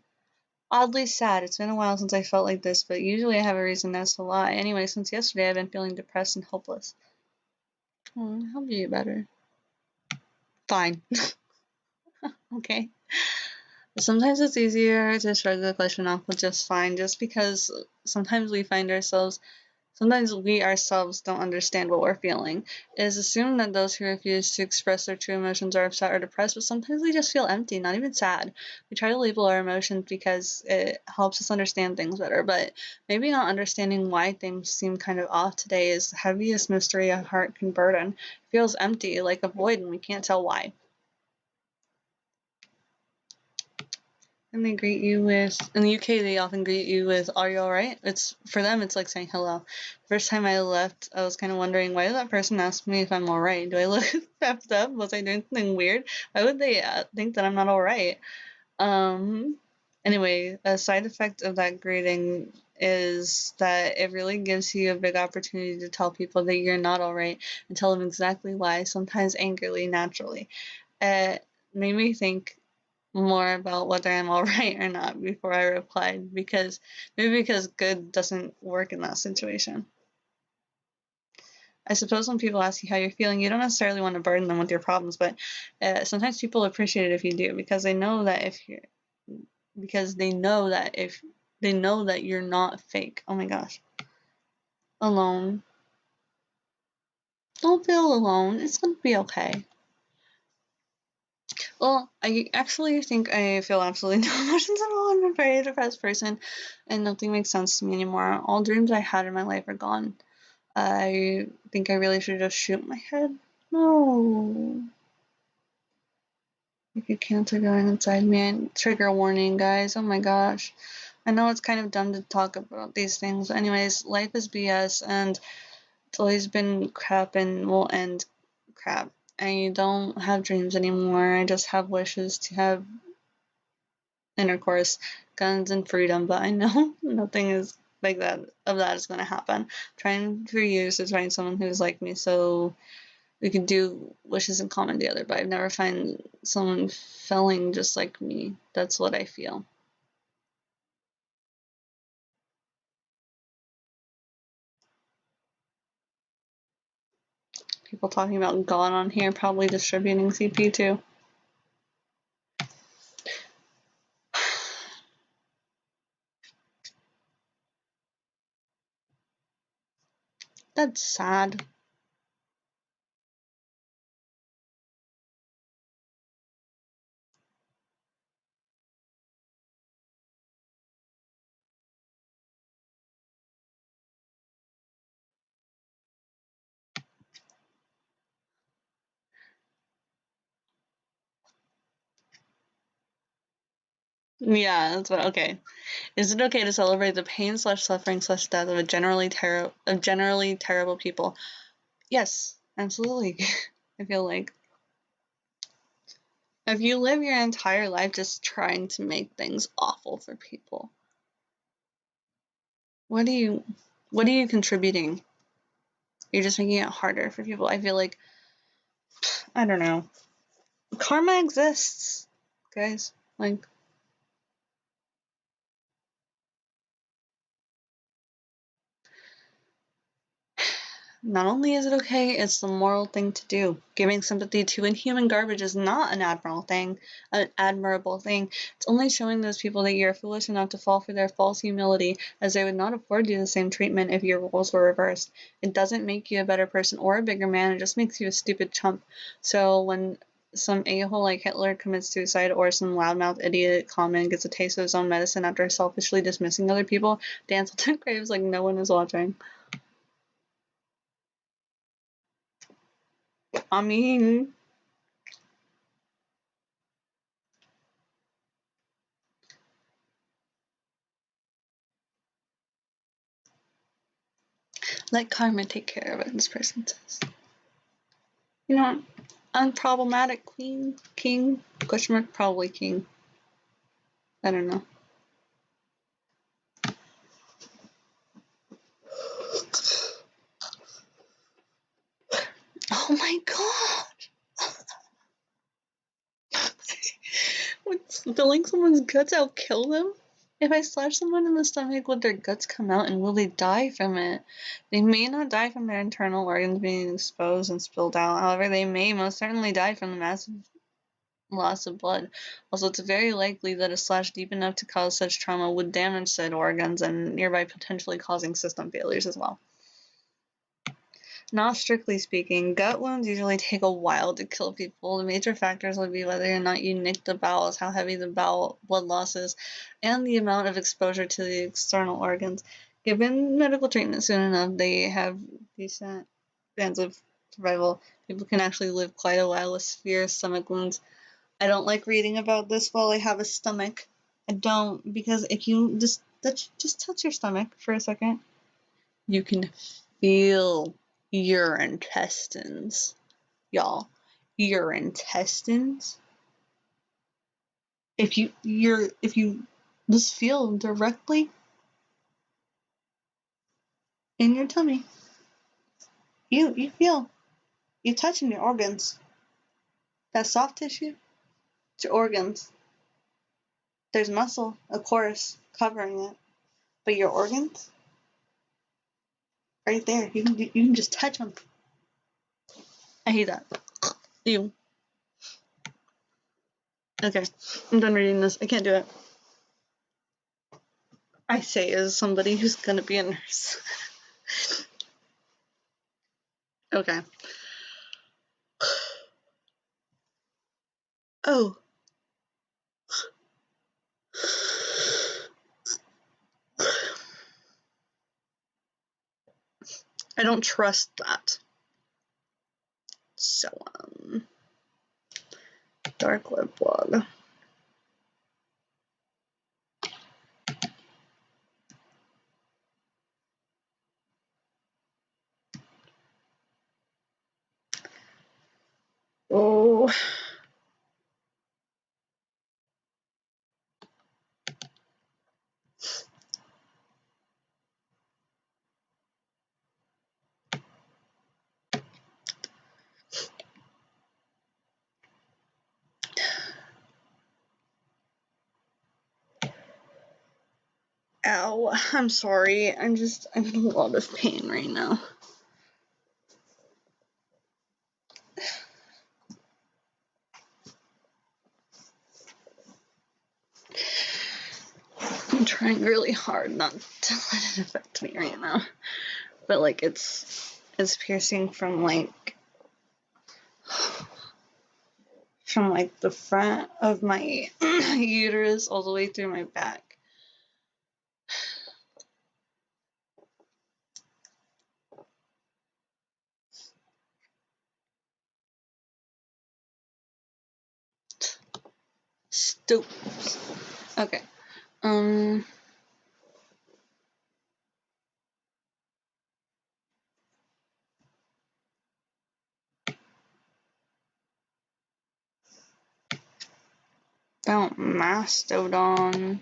Oddly sad. It's been a while since I felt like this, but usually I have a reason as to why. Anyway, since yesterday I've been feeling depressed and hopeless. I'll be better. Fine. Okay. Sometimes it's easier to shrug the question off with just fine, just because sometimes we ourselves don't understand what we're feeling. It is assumed that those who refuse to express their true emotions are upset or depressed, but sometimes we just feel empty, not even sad. We try to label our emotions because it helps us understand things better, but maybe not understanding why things seem kind of off today is the heaviest mystery a heart can burden. It feels empty, like a void, and we can't tell why. And they greet you with, in the UK, they often greet you with, "Are you alright?" For them, it's like saying hello. First time I left, I was kind of wondering, why did that person ask me if I'm alright? Do I look effed up? Was I doing something weird? Why would they think that I'm not alright? Anyway, a side effect of that greeting is that it really gives you a big opportunity to tell people that you're not alright and tell them exactly why, sometimes angrily, naturally. It made me think more about whether I'm alright or not before I replied, because good doesn't work in that situation. I suppose when people ask you how you're feeling, you don't necessarily want to burden them with your problems, but sometimes people appreciate it if you do, because they know that if they know that you're not fake. Oh my gosh. Alone. Don't feel alone. It's gonna be okay. Well, I actually think I feel absolutely no emotions at all. I'm a very depressed person, and nothing makes sense to me anymore. All dreams I had in my life are gone. I think I really should just shoot my head. No. Like a cancer going inside me. And trigger warning, guys. Oh my gosh. I know it's kind of dumb to talk about these things, but anyways, life is BS, and it's always been crap and will end crap. I don't have dreams anymore. I just have wishes to have intercourse, guns, and freedom, but I know nothing is like that is going to happen. I'm trying for years to find someone who's like me so we can do wishes in common together, but I've never found someone feeling just like me. That's what I feel. People talking about God on here, probably distributing CP too. That's sad. Yeah, that's what. Okay. Is it okay to celebrate the pain slash suffering slash death of generally terrible people? Yes, absolutely. I feel like if you live your entire life just trying to make things awful for people, what are you contributing? You're just making it harder for people. I feel like, I don't know. Karma exists, guys. Like, Not only is it okay, it's the moral thing to do. Giving sympathy to inhuman garbage is not an admirable thing. It's only showing those people that you're foolish enough to fall for their false humility, as they would not afford you the same treatment if your roles were reversed. It doesn't make you a better person or a bigger man, it just makes you a stupid chump. So when some a-hole like Hitler commits suicide, or some loudmouth idiot common gets a taste of his own medicine after selfishly dismissing other people, dance to their graves like no one is watching. I mean, let karma take care of it, this person says. You know, unproblematic queen, king, question mark, probably king. I don't know. Oh my god! Would spilling someone's guts out kill them? If I slash someone in the stomach, would their guts come out and will they die from it? They may not die from their internal organs being exposed and spilled out. However, they may most certainly die from the massive loss of blood. Also, it's very likely that a slash deep enough to cause such trauma would damage said organs and nearby potentially causing system failures as well. Not strictly speaking, gut wounds usually take a while to kill people. The major factors would be whether or not you nicked the bowels, how heavy the bowel blood loss is, and the amount of exposure to the external organs. Given medical treatment soon enough, they have decent chance of survival. People can actually live quite a while with severe stomach wounds. I don't like reading about this while I have a stomach. I don't, because if you just touch your stomach for a second, you can feel your intestines, y'all. Your intestines. If you just feel directly in your tummy, you feel you touching your organs. That soft tissue, it's your organs. There's muscle, of course, covering it, but your organs, right there. You can just touch them. I hate that. Ew. Okay, I'm done reading this. I can't do it. I say as somebody who's gonna be a nurse. Okay. Oh. I don't trust that. So, dark web blog. Oh. Ow. I'm sorry. I'm in a lot of pain right now. I'm trying really hard not to let it affect me right now. But like it's piercing from like the front of my uterus all the way through my back. Stupid. Okay. About Mastodon.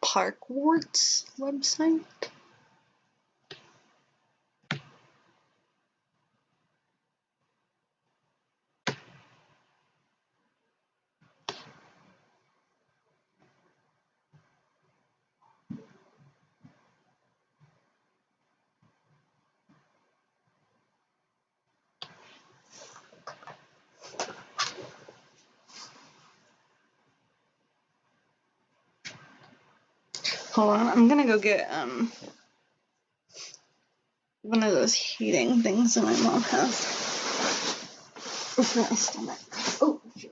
Parkwart's website. Hold on, I'm gonna go get one of those heating things that my mom has for my stomach. Oh, shoot.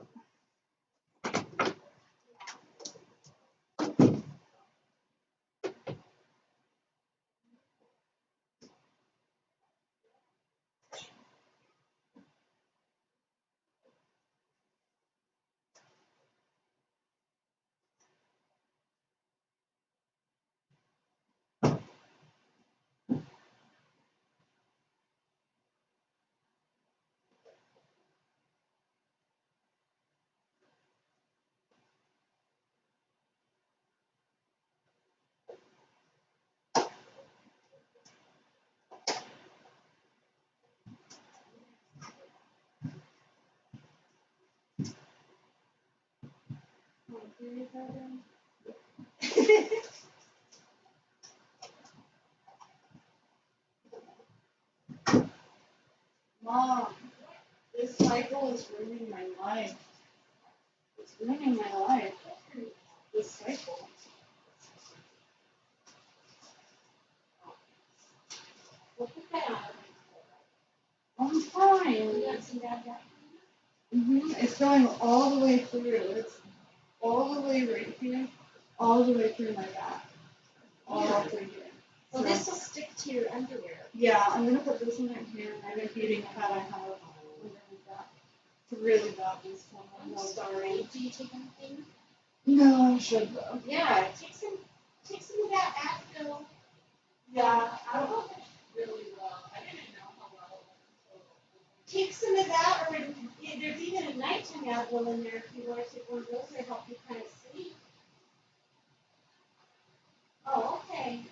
Mom, this cycle is ruining my life. It's ruining my life. This cycle. We'll put that on. I'm fine. You want some bad luck? It's going all the way through. It's all the way right here, all the way through my back. All through here. Well, this will stick to your underwear. Yeah, I'm gonna put this in my hair and I'm heating pad I have underneath that. It's really bad this time. I'm sorry. Do you take anything? No, I should though. Yeah, take some of that Advil. Yeah, I don't know if it's really well. I didn't know how well it was. Take some of that, or there's even a nighttime Advil in there if you want to take one of those to help you kind of sleep. Oh, okay.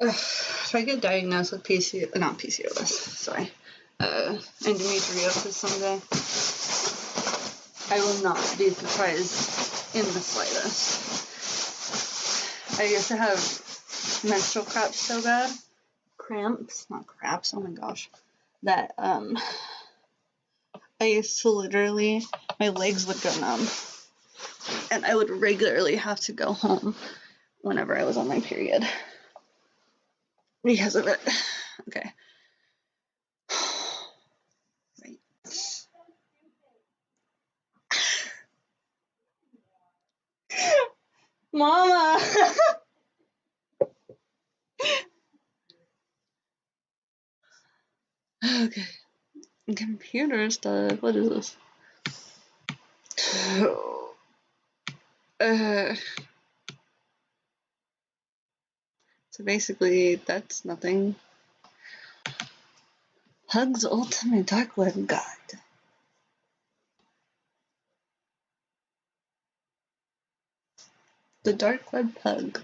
If I get diagnosed with not PCOS, sorry, endometriosis someday, I will not be surprised in the slightest. I used to have menstrual cramps so bad, not cramps, oh my gosh, that I used to literally, my legs would go numb, and I would regularly have to go home whenever I was on my period because of it. Okay. Right. Mama! Okay. Computer stuff. What is this? So basically, that's nothing. Hug's Ultimate Dark Web Guide. The Dark Web Pug.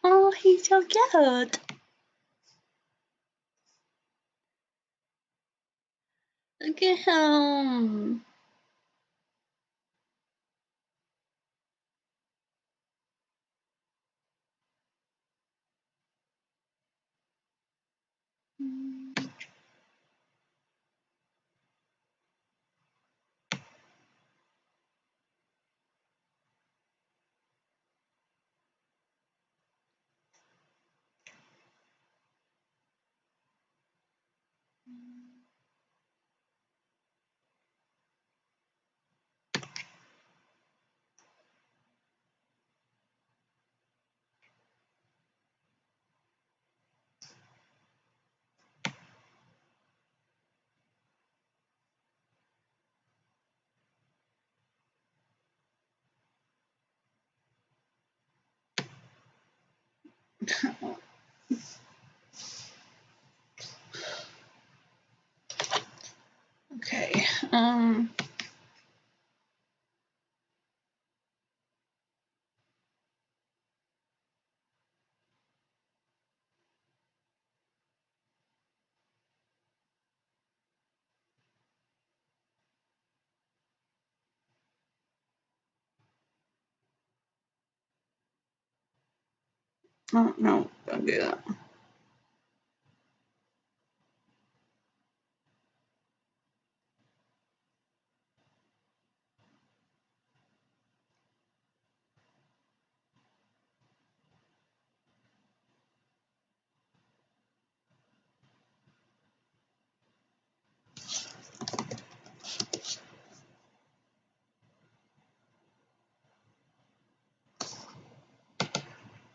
Oh, he's so cute. Look at him. Okay. Oh no, don't do that.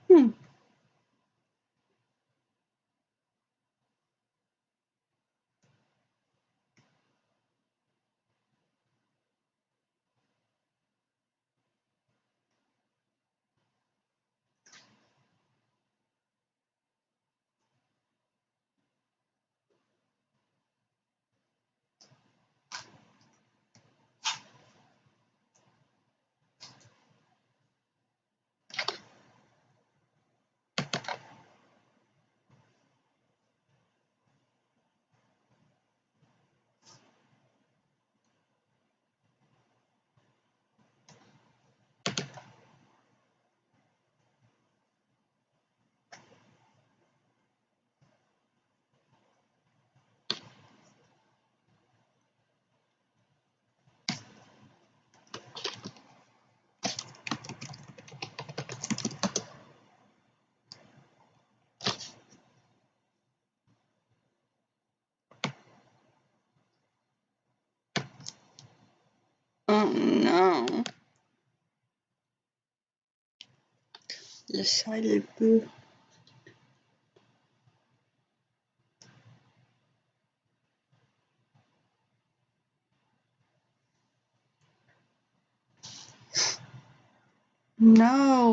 Hmm. Oh no. Le sale peu. No.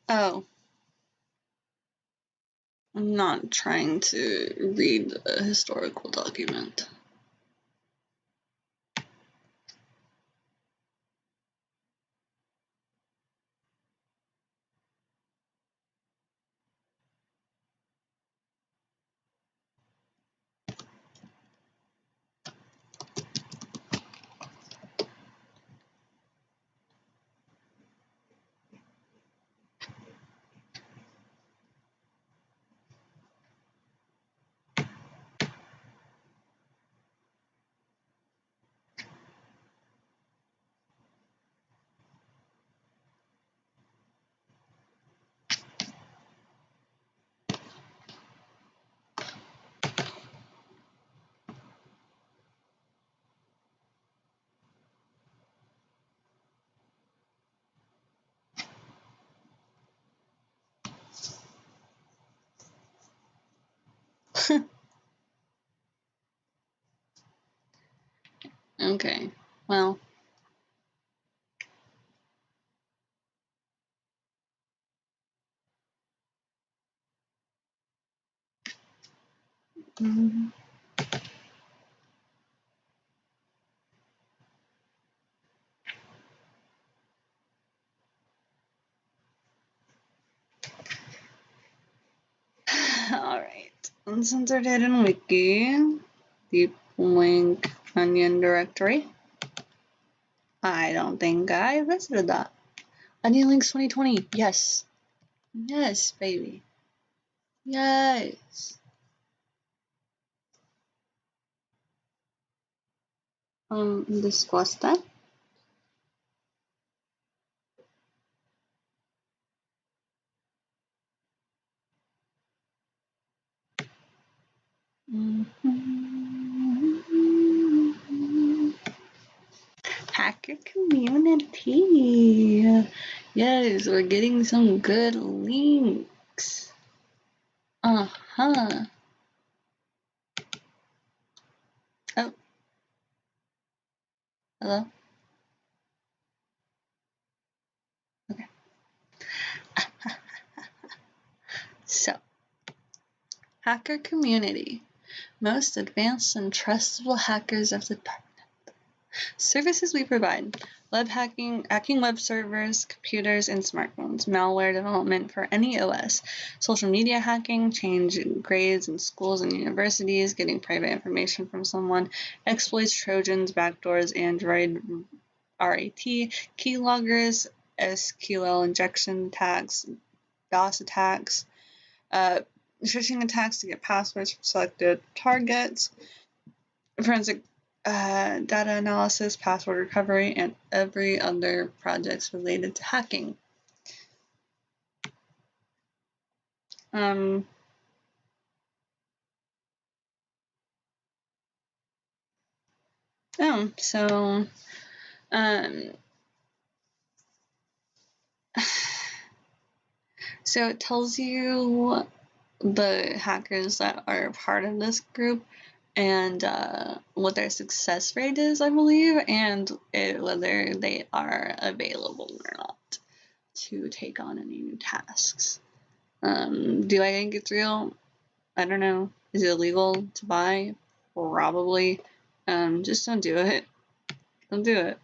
Oh. I'm not trying to read a historical document. Okay. Well. Mm. Alright. Uncensored hidden wiki. Deep link onion directory. I don't think I visited that. Onion links 2020. Yes. Yes, baby. Yes. Discuss that. Hacker community. Yes, we're getting some good links. Uh-huh. Oh, hello? Okay. So, hacker community. Most advanced and trustable hackers of the dark. Services we provide: web hacking, hacking web servers, computers, and smartphones, malware development for any OS, social media hacking, change grades in schools and universities, getting private information from someone, exploits, trojans, backdoors, Android, RAT, keyloggers, SQL injection attacks, DOS attacks, phishing attacks to get passwords from selected targets, forensic data analysis, password recovery, and every other projects related to hacking. Um, so so it tells you the hackers that are part of this group and what their success rate is, I believe, and whether they are available or not to take on any new tasks. Do I think it's real? I don't know. Is it illegal to buy? Probably. Just don't do it. Don't do it.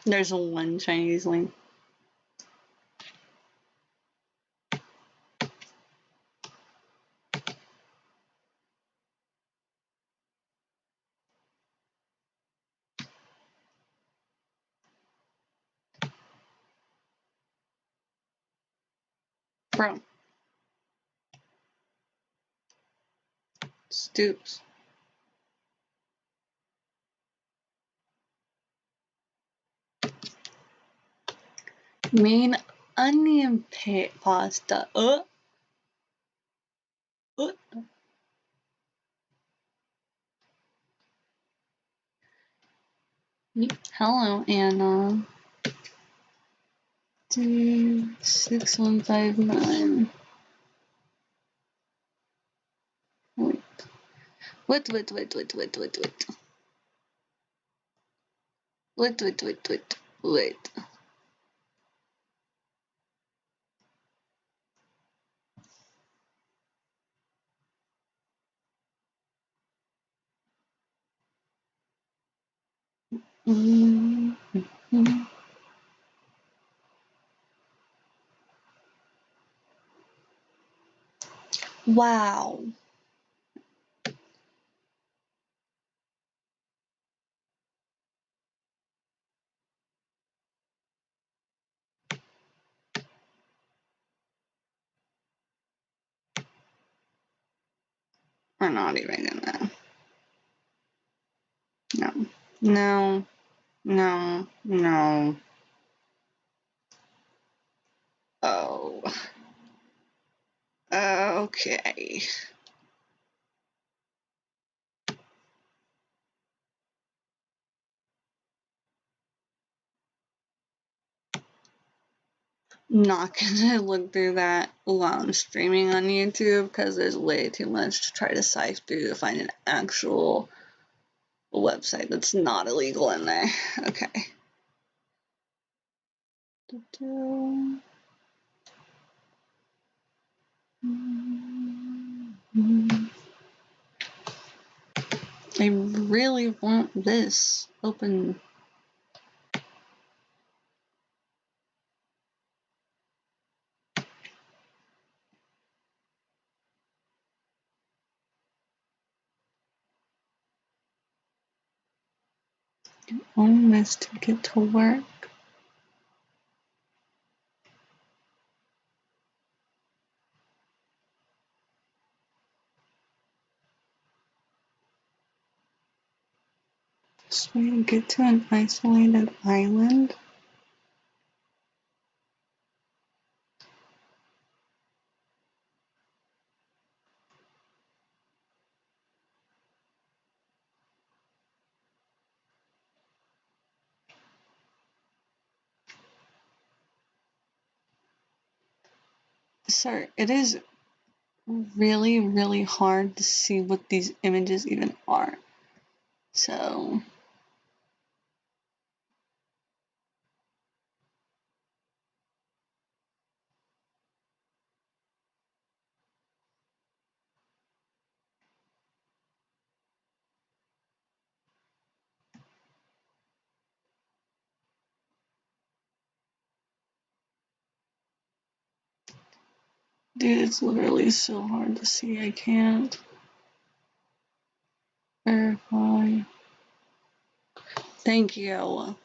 There's one Chinese link. Bro. Stoops. Main onion pasta. Uh. Hello, Anna. 6159. Wait. Wait. Wait. Wow. We're not even gonna. No. No. No. No. Oh. Okay. Not gonna look through that while I'm streaming on YouTube because there's way too much to try to sift through to find an actual website that's not illegal in there. Okay. I really want this open. All this to get to work. This way to get to an isolated island. Sir, it is really, really hard to see what these images even are. So, dude, it's literally so hard to see. I can't verify. Thank you.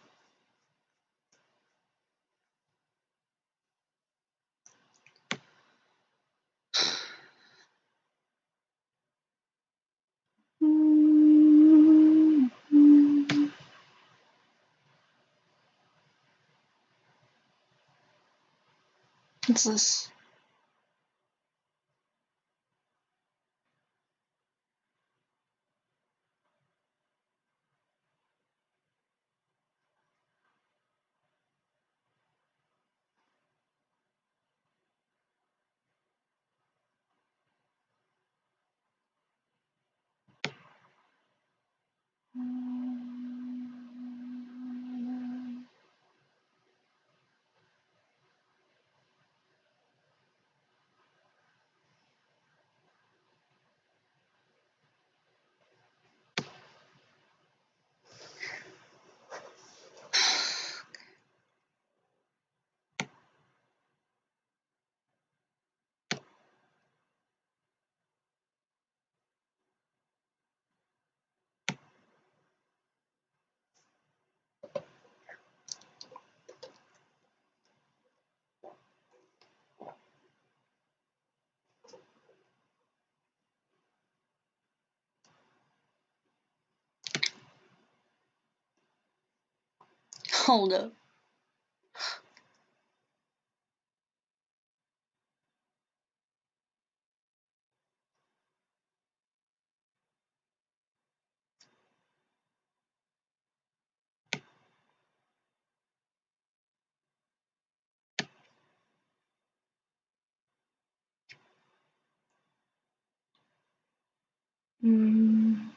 What's this? Hold up. Mm.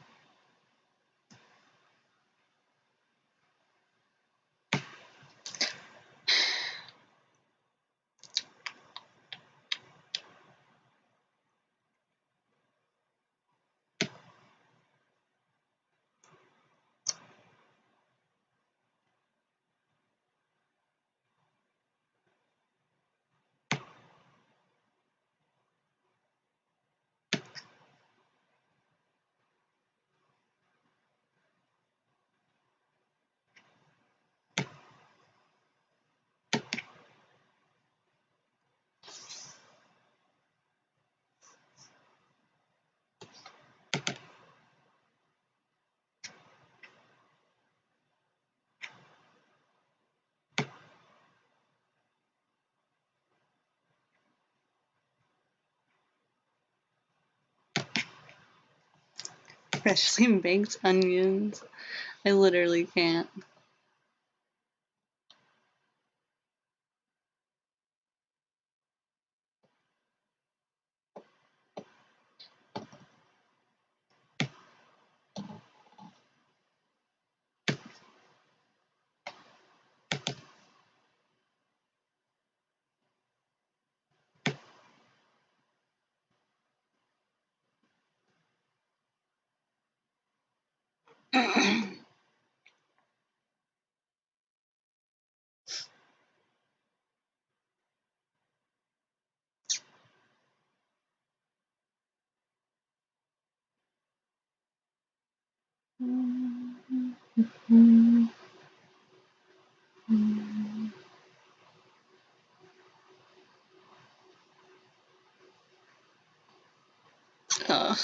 freshly baked onions. I literally can't. Ugh.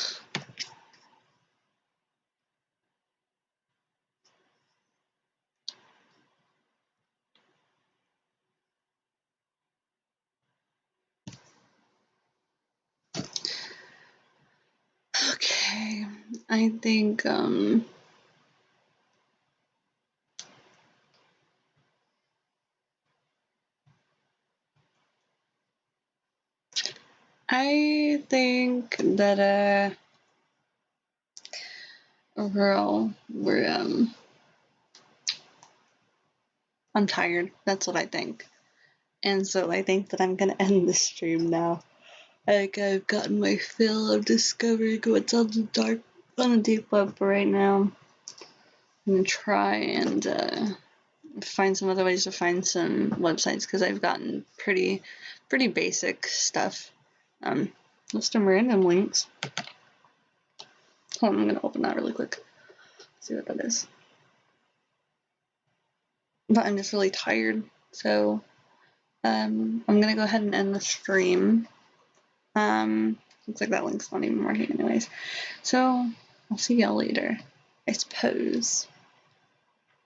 Okay, I think that overall we're I'm tired. That's what I think. And so I think that I'm gonna end the stream now. Like, I've gotten my fill of discovering what's on the deep web for right now. I'm gonna try and find some other ways to find some websites because I've gotten pretty basic stuff. Just some random links. Hold on, I'm gonna open that really quick. See what that is. But I'm just really tired, so I'm gonna go ahead and end the stream. Looks like that link's not even working anyways. So I'll see y'all later, I suppose.